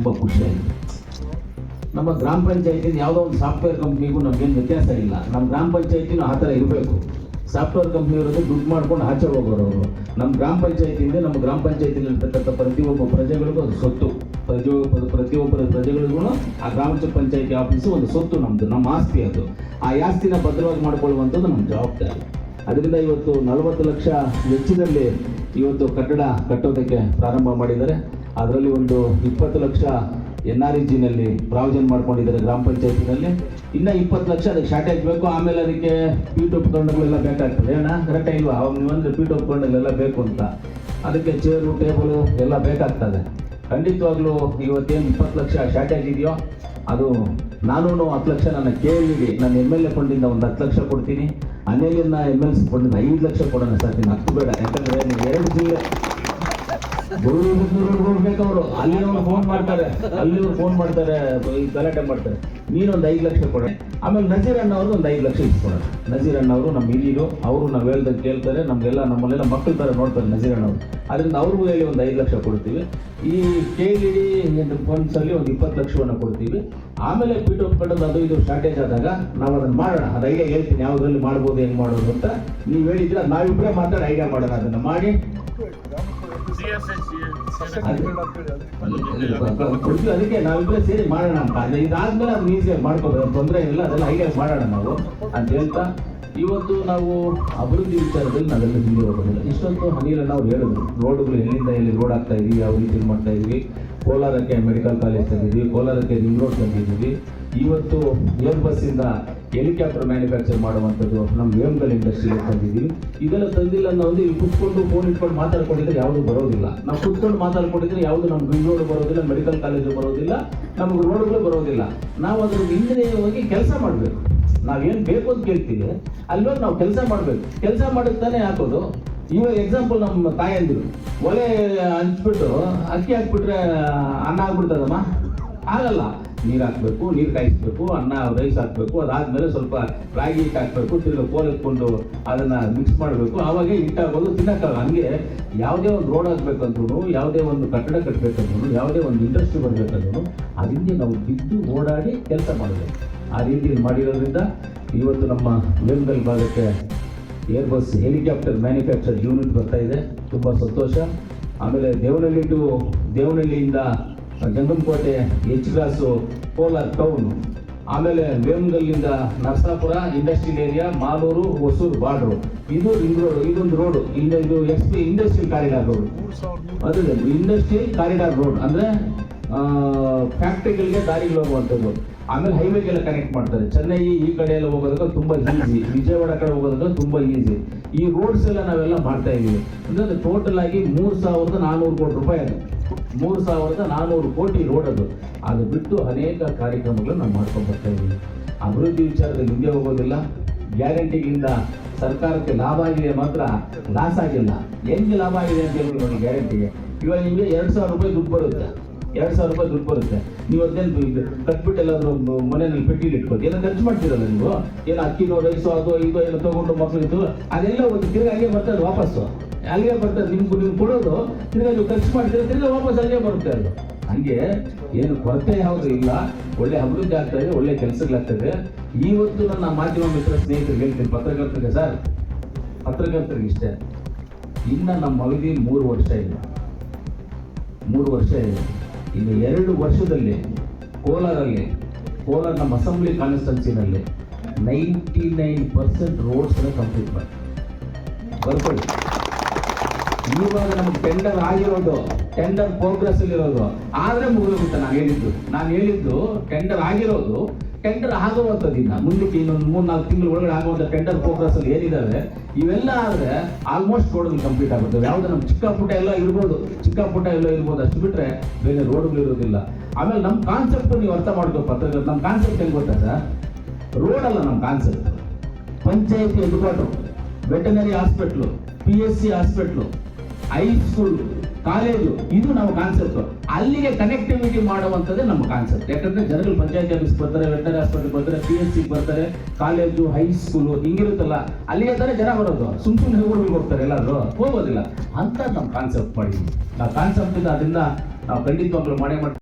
ತುಂಬ ಖುಷಿಯಾಗಿದೆ. ನಮ್ಮ ಗ್ರಾಮ ಪಂಚಾಯತಿನ ಯಾವುದೋ ಒಂದು ಸಾಫ್ಟ್ವೇರ್ ಕಂಪ್ನಿಗೂ ನಮಗೇನು ವ್ಯತ್ಯಾಸ ಇಲ್ಲ. ನಮ್ಮ ಗ್ರಾಮ ಪಂಚಾಯತಿನೂ ಆ ಥರ ಇರಬೇಕು. ಸಾಫ್ಟ್ವೇರ್ ಕಂಪ್ನಿ ಇರೋದು ದುಡ್ಡು ಮಾಡ್ಕೊಂಡು ಆಚೆ ಹೋಗೋರು ಅವರು. ನಮ್ಮ ಗ್ರಾಮ ಪಂಚಾಯತಿಯಿಂದ ನಮ್ಮ ಗ್ರಾಮ ಪಂಚಾಯತಿಲಿರ್ತಕ್ಕಂಥ ಪ್ರತಿಯೊಬ್ಬ ಪ್ರಜೆಗಳಿಗೂ ಅದು ಸೊತ್ತು. ಪ್ರತಿಯೊಬ್ಬರ ಪ್ರಜೆಗಳಿಗೂ ಆ ಗ್ರಾಮ ಪಂಚಾಯತಿ ಆಫೀಸು ಒಂದು ಸೊತ್ತು, ನಮ್ಮದು, ನಮ್ಮ ಆಸ್ತಿ. ಅದು ಆ ಆಸ್ತಿನ ಭದ್ರವಾಗಿ ಮಾಡಿಕೊಳ್ಳುವಂಥದ್ದು ನಮ್ಮ ಜವಾಬ್ದಾರಿ. ಅದರಿಂದ ಇವತ್ತು 40 ಲಕ್ಷ ವೆಚ್ಚದಲ್ಲಿ ಇವತ್ತು ಕಟ್ಟಡ ಕಟ್ಟೋದಕ್ಕೆ ಪ್ರಾರಂಭ ಮಾಡಿದ್ದಾರೆ. ಅದರಲ್ಲಿ ಒಂದು 20 ಲಕ್ಷ NREGನಲ್ಲಿ ಪ್ರಾವಿಷನ್ ಮಾಡ್ಕೊಂಡಿದ್ದಾರೆ ಗ್ರಾಮ ಪಂಚಾಯತಿನಲ್ಲಿ. ಇನ್ನು 20 ಲಕ್ಷ ಅದಕ್ಕೆ ಶಾರ್ಟೇಜ್ ಬೇಕು. ಆಮೇಲೆ ಅದಕ್ಕೆ ಪೀಠೋಪಕರಣಗಳೆಲ್ಲ ಬೇಕಾಗ್ತದೆ. ಅಣ್ಣ ಕರೆಕ್ಟ್ ಇಲ್ವಾ? ಅವಾಗ ನೀವಂದ್ರೆ ಪೀಠೋಪಕರಣಗಳೆಲ್ಲ ಬೇಕು ಅಂತ, ಅದಕ್ಕೆ ಚೇರು ಟೇಬಲು ಎಲ್ಲ ಬೇಕಾಗ್ತದೆ. ಖಂಡಿತವಾಗ್ಲೂ ಇವತ್ತೇನು 20 ಲಕ್ಷ ಶಾರ್ಟೇಜ್ ಇದೆಯೋ ಅದು ನಾನು 10 ಲಕ್ಷ ನನ್ನ KLD ನನ್ನ MLA ಫಂಡಿಂದ ಒಂದು 10 ಲಕ್ಷ ಕೊಡ್ತೀನಿ. ಅನೇಲಿನ MLC ಫಂಡಿಂದ 5 ಲಕ್ಷ ಕೊಡೋಣ ಸಾಕು, 10 ಬೇಡ. ಯಾಕಂದರೆ ನೀವು 2 ಜಿಲ್ಲೆ ಹೋಗ್ಬೇಕವರು, ಅಲ್ಲಿನವ್ರು ಫೋನ್ ಮಾಡ್ತಾರೆ, ಈ ಗಲಾಟೆ ಮಾಡ್ತಾರೆ. ನೀನೊಂದು 5 ಲಕ್ಷ ಕೊಡ. ಆಮೇಲೆ ನಜೀರ್ ಅಣ್ಣ ಅವ್ರದ್ದು ಒಂದು 5 ಲಕ್ಷ ಇಸ್ಕೊಡೋಣ. ನಜೀರ್ ಅಣ್ಣ ಅವರು ನಮ್ಮ ಹಿರಿಯರು, ಅವರು ನಾವು ಹೇಳ್ದಂಗೆ ಕೇಳ್ತಾರೆ, ನಮ್ಮಲ್ಲೆಲ್ಲ ಮಕ್ಕಳ ಥರ ನೋಡ್ತಾರೆ ನಜೀರ್ ಅಣ್ಣ ಅವರು. ಅದರಿಂದ ಅವ್ರಿಗೂ ಹೇಳಿ ಒಂದು 5 ಲಕ್ಷ ಕೊಡ್ತೀವಿ. ಈ KLD ಫಂಡ್ಸಲ್ಲಿ ಒಂದು 20 ಲಕ್ಷವನ್ನು ಕೊಡ್ತೀವಿ. ಆಮೇಲೆ ಪೀಠೋಪಕರಣದ ಅದು ಇದು ಶಾರ್ಟೇಜ್ ಆದಾಗ ನಾವು ಅದನ್ನು ಮಾಡೋಣ. ಅದು ಐಡಿಯಾ ಹೇಳ್ತೀನಿ, ಯಾವುದ್ರಲ್ಲಿ ಮಾಡ್ಬೋದು, ಹೆಂಗೆ ಮಾಡೋದು ಅಂತ ನೀವು ಹೇಳಿದ್ರೆ ನಾವಿಬ್ಬರೇ ಮಾತಾಡಿ ಐಡಿಯಾ ಮಾಡೋಣ. ಅದನ್ನು ಮಾಡಿ ಅದಕ್ಕೆ ನಾವಿಬ್ಬರೇ ಸೇರಿ ಮಾಡೋಣ ಅಂತ. ಇದಾದ್ಮೇಲೆ ಅದು ಈಸಿಯಾಗಿ ಮಾಡ್ಕೋಬೋದು, ತೊಂದರೆ ಇಲ್ಲ. ಅದೆಲ್ಲ ಐಡಿಯಾ ಮಾಡೋಣ ನಾವು ಅಂತ ಹೇಳ್ತಾ, ಇವತ್ತು ನಾವು ಅಭಿವೃದ್ಧಿ ವಿಚಾರದಲ್ಲಿ ನಾವೆಲ್ಲ ಹಿಂದೆ ಹೋಗೋದಿಲ್ಲ. ಇಷ್ಟೊಂದು ಅನಿಲನ್ನು ಅವ್ರು ಹೇಳಿದ್ರು, ರೋಡ್ಗಳು ಎಲ್ಲಿಂದ ಎಲ್ಲಿ ರೋಡ್ ಆಗ್ತಾ ಇದೀವಿ, ಯಾವ ರೀತಿ ಮಾಡ್ತಾ ಇದೀವಿ. ಕೋಲಾರಕ್ಕೆ ಮೆಡಿಕಲ್ ಕಾಲೇಜ್ ತಂದಿದ್ವಿ, ಕೋಲಾರಕ್ಕೆ ರಿಂಗ್ ರೋಡ್ ತಂದಿದ್ದೀವಿ. ಇವತ್ತು ಏರ್ಬಸ್ಸಿಂದ ಹೆಲಿಕಾಪ್ಟರ್ ಮ್ಯಾನುಫ್ಯಾಕ್ಚರ್ ಮಾಡುವಂಥದ್ದು ನಮ್ಮ ವೇಮ್ಗಲ್ ಇಂಡಸ್ಟ್ರಿಗೆ ತಂದಿದ್ದೀವಿ. ಇದೆಲ್ಲ ತಂದಿಲ್ಲ ಅನ್ನೋದು ಇಲ್ಲಿ ಕುತ್ಕೊಂಡು ಫೋನ್ ಇಟ್ಕೊಂಡು ಮಾತಾಡ್ಕೊಂಡಿದ್ರೆ ಯಾವುದು ಬರೋದಿಲ್ಲ. ನಾವು ಕುತ್ಕೊಂಡು ಮಾತಾಡ್ಕೊಂಡಿದ್ರೆ ಯಾವುದು ನಮ್ಗೆ ರಿಂಗ್ ರೋಡ್ ಬರೋದಿಲ್ಲ, ಮೆಡಿಕಲ್ ಕಾಲೇಜು ಬರೋದಿಲ್ಲ, ನಮ್ಗೆ ರೋಡ್ಗಳು ಬರೋದಿಲ್ಲ. ನಾವು ಅದ್ರ ಹಿಂದೆ ಹೋಗಿ ಕೆಲಸ ಮಾಡಬೇಕು. ನಾವೇನು ಬೇಕು ಅಂತ ಕೇಳ್ತೀವಿ, ಅಲ್ಲೋಗಿ ನಾವು ಕೆಲಸ ಮಾಡಬೇಕು. ಕೆಲಸ ಮಾಡಿದ್ದಾನೆ ಹಾಕೋದು. ಇವಾಗ ಎಕ್ಸಾಂಪಲ್ ನಮ್ಮ ತಾಯಂದಿರು ಒಲೆ ಹಂಚ್ಬಿಟ್ಟು ಅಕ್ಕಿ ಹಾಕ್ಬಿಟ್ರೆ ಅನ್ನ ಆಗ್ಬಿಡ್ತದಮ್ಮ, ಆಗಲ್ಲ. ನೀರು ಹಾಕಬೇಕು, ನೀರು ಕಾಯಿಸ್ಬೇಕು, ಅನ್ನ ರೈಸ್ ಹಾಕಬೇಕು, ಅದಾದಮೇಲೆ ಸ್ವಲ್ಪ ರಾಗಿ ಹಿಟ್ಟು ಹಾಕಬೇಕು, ತಿರ್ಗಿ ಕೋಲ್ ಎತ್ಕೊಂಡು ಅದನ್ನು ಮಿಕ್ಸ್ ಮಾಡಬೇಕು, ಆವಾಗ ಹಿಟ್ಟಾಗೋದು ತಿನ್ನೋಕ್ಕಾಗ. ಹಂಗೆ ಯಾವುದೇ ಒಂದು ರೋಡ್ ಹಾಕ್ಬೇಕಂದ್ರೂ, ಯಾವುದೇ ಒಂದು ಕಟ್ಟಡ ಕಟ್ಟಬೇಕಂದ್ರೂ, ಯಾವುದೇ ಒಂದು ಇಂಡಸ್ಟ್ರಿ ಬರಬೇಕಂದ್ರೂ ಅದರಿಂದ ನಾವು ಬಿದ್ದು ಓಡಾಡಿ ಕೆಲಸ ಮಾಡಬೇಕು. ಆ ರೀತಿಯಲ್ಲಿ ಮಾಡಿರೋದ್ರಿಂದ ಇವತ್ತು ನಮ್ಮ ವೇಮ್ಗಲ್ ಭಾಗಕ್ಕೆ ಏರ್ಬಸ್ ಹೆಲಿಕಾಪ್ಟರ್ ಮ್ಯಾನುಫ್ಯಾಕ್ಚರ್ ಯೂನಿಟ್ ಬರ್ತಾ ಇದೆ. ತುಂಬ ಸಂತೋಷ. ಆಮೇಲೆ ದೇವನಹಳ್ಳಿಯಿಂದ Jangamakote, H cross, Kolar town, ಆಮೇಲೆ ವೇಮ್ಗಲ್ಲಿಂದ Narasapura industrial area, Malur, Hosur border, ಇದು ರಿಂಗ್ ರೋಡ್. ಇದೊಂದು ರೋಡು, ಇದು ಇಂಡಸ್ಟ್ರಿಯಲ್ ಕಾರಿಡಾರ್ ರೋಡ್. ಅದು ಇಂಡಸ್ಟ್ರಿಯಲ್ ಕಾರಿಡಾರ್ ರೋಡ್ ಅಂದರೆ ಫ್ಯಾಕ್ಟ್ರಿಗಳಿಗೆ ದಾರಿಗಳು ಹೋಗುವಂಥದ್ದು. ಆಮೇಲೆ ಹೈವೇಗೆಲ್ಲ ಕನೆಕ್ಟ್ ಮಾಡ್ತಾರೆ. ಚೆನ್ನೈ ಈ ಕಡೆ ಎಲ್ಲ ಹೋಗೋದಕ್ಕೆ ತುಂಬ ಈಸಿ, ವಿಜಯವಾಡ ಕಡೆ ಹೋಗೋದಕ್ಕೆ ತುಂಬ ಈಸಿ. ಈ ರೋಡ್ಸ್ ಎಲ್ಲ ನಾವೆಲ್ಲ ಮಾಡ್ತಾ ಇದ್ದೀವಿ. ಅಂದರೆ ಟೋಟಲ್ ಆಗಿ 3,400 ಕೋಟಿ ರೂಪಾಯಿ ಅದು. 3,400 ಕೋಟಿ ರೋಡ್ ಅದು. ಅದು ಬಿಟ್ಟು ಅನೇಕ ಕಾರ್ಯಕ್ರಮಗಳು ನಾವು ಮಾಡ್ಕೊಂಡು ಬರ್ತಾ ಇದ್ದೀವಿ. ಅಭಿವೃದ್ಧಿ ವಿಚಾರದಲ್ಲಿ ಹಿಂದೆ ಹೋಗೋದಿಲ್ಲ. ಗ್ಯಾರಂಟಿಗಿಂತ ಸರ್ಕಾರಕ್ಕೆ ಲಾಭ ಆಗಿದೆ, ಮಾತ್ರ ಲಾಸ್ ಆಗಿಲ್ಲ. ಹೆಂಗೆ ಲಾಭ ಆಗಿದೆ ಅಂತ ಹೇಳಿ ನೋಡಿ. ಗ್ಯಾರಂಟಿಗೆ ಇವಾಗ ನಿಮಗೆ 2,000 ರೂಪಾಯಿ ದುಡ್ಡು ಬರುತ್ತೆ. 2,000 ರೂಪಾಯಿ ದುಡ್ಡು ಬರುತ್ತೆ. ನೀವು ಅದೇನು ಕಟ್ಬಿಟ್ಟು ಎಲ್ಲಾದರೂ ಮನೆಯಲ್ಲಿ ಪೆಟ್ಟಿಗೆ ಇಟ್ಕೊಂಡು ಏನೋ ಖರ್ಚು ಮಾಡ್ತೀರಲ್ಲ ನೀವು, ಏನೋ ಅಕ್ಕಿನೋ ರೈಸೋ ಅದು ಇದು ಏನೋ ತೊಗೊಂಡು ಮಕ್ಕಳಿದ್ದು ಅದೆಲ್ಲ ಒಂದು ತಿರ್ಗಿ ಅಲ್ಲಿಗೆ ಬರ್ತದೆ, ವಾಪಸ್ಸು ಅಲ್ಲಿಗೆ ಬರ್ತದೆ. ನಿಮ್ಗೆ ಕೊಡೋದು ತಿರ್ಗಿ ನೀವು ಖರ್ಚು ಮಾಡ್ತೀರ, ತಿರ್ಗಿ ವಾಪಸ್ ಅಲ್ಲಿಗೆ ಬರುತ್ತೆ. ಅದು ಹಂಗೆ ಏನು ಕೊರತೆ ಯಾವುದು ಇಲ್ಲ. ಒಳ್ಳೆ ಅಭಿವೃದ್ಧಿ ಆಗ್ತಾ ಇದೆ, ಒಳ್ಳೆ ಕೆಲಸಗಳಾಗ್ತದೆ. ಇವತ್ತು ನನ್ನ ಮಾಧ್ಯಮ ಮಿತ್ರ ಸ್ನೇಹಿತರಿಗೆ ಹೇಳ್ತೀನಿ, ಪತ್ರಕರ್ತರಿಗೆ, ಸರ್ ಪತ್ರಕರ್ತರಿಗೆ ಇಷ್ಟೇ, ಇನ್ನು ನಮ್ಮ ಅವಧಿ 3 ವರ್ಷ ಇಲ್ಲ. 3 ವರ್ಷ ಇದೆ. ಇನ್ನು 2 ವರ್ಷದಲ್ಲಿ ಕೋಲಾರ ನಮ್ಮ ಅಸೆಂಬ್ಲಿ ಕಾನ್ಸ್ಟಿಟ್ಯೂನ್ಸಿನಲ್ಲಿ 99% ರೋಡ್ಸ್ನ ಕಂಪ್ಲೀಟ್ ಮಾಡಿ ಬರ್ಕೊಳ್ಳಿ. ಇವಾಗ ನಮಗೆ ಟೆಂಡರ್ ಆಗಿರೋದು, ಟೆಂಡರ್ ಪ್ರೋಗ್ರೆಸ್ ಅಲ್ಲಿರೋದು ಆದರೆ ಮುಗಿದೋಗುತ್ತೆ. ನಾನು ಹೇಳಿದ್ದು ಟೆಂಡರ್ ಆಗಿರೋದು, ಟೆಂಡರ್ ಆಗುವಂಥದ್ದಿಲ್ಲ. ಮುಂದಕ್ಕೆ ಇನ್ನೊಂದು 3-4 ತಿಂಗಳು ಒಳಗಡೆ ಆಗುವಂಥ ಟೆಂಡರ್ ಪ್ರೋಗ್ರೆಸ್ ಅಲ್ಲಿ ಏನಿದ್ದಾವೆ ಇವೆಲ್ಲ ಆದರೆ ಆಲ್ಮೋಸ್ಟ್ ರೋಡ್ಗಳು ಕಂಪ್ಲೀಟ್ ಆಗುತ್ತೆ. ಯಾವುದೋ ನಮ್ಮ ಚಿಕ್ಕ ಪುಟ್ಟ ಎಲ್ಲ ಇರ್ಬೋದು, ಅಷ್ಟು ಬಿಟ್ಟರೆ ಬೇರೆ ರೋಡ್ಗಳು ಇರೋದಿಲ್ಲ. ಆಮೇಲೆ ನಮ್ಮ ಕಾನ್ಸೆಪ್ಟ್ ನೀವು ಅರ್ಥ ಮಾಡ್ಬೇಕು ಪತ್ರಕರ್ತ. ನಮ್ಮ ಕಾನ್ಸೆಪ್ಟ್ ಹೆಂಗೆ ಗೊತ್ತಾ ಸರ್? ರೋಡ್ ಅಲ್ಲ ನಮ್ಮ concept. Panchayat headquarter, veterinary hospital, PSC hospital, high school, college, ಇದು ನಮ್ಮ ಕಾನ್ಸೆಪ್ಟ್. ಅಲ್ಲಿಗೆ ಕನೆಕ್ಟಿವಿಟಿ ಮಾಡುವಂಥದ್ದೇ ನಮ್ಮ ಕಾನ್ಸೆಪ್ಟ್. ಯಾಕಂದ್ರೆ ಜನಗಳು ಪಂಚಾಯತ್ ಆಫೀಸ್ ಬರ್ತಾರೆ, ವೆಟನರಿ ಹಾಸ್ಪಿಟಲ್ ಬರ್ತಾರೆ, PSC ಬರ್ತಾರೆ, ಕಾಲೇಜು, ಹೈಸ್ಕೂಲು ಹಿಂಗಿರುತ್ತಲ್ಲ, ಅಲ್ಲಿಗೆ ತಾನೇ ಜನ ಬರೋದು. ಸುಮ್ಮನೆ ಊರಿಗೆ ಹೋಗ್ತಾರೆ, ಎಲ್ಲಾದರೂ ಹೋಗೋದಿಲ್ಲ ಅಂತ ನಮ್ಮ ಕಾನ್ಸೆಪ್ಟ್ ಮಾಡಿದ್ವಿ. ನಾವು ಕಾನ್ಸೆಪ್ಟ್ ಅದರಿಂದ ನಾವು ಖಂಡಿತವಾಗ್ಲೂ ಮಾಡೇ ಮಾಡ್ತೀವಿ.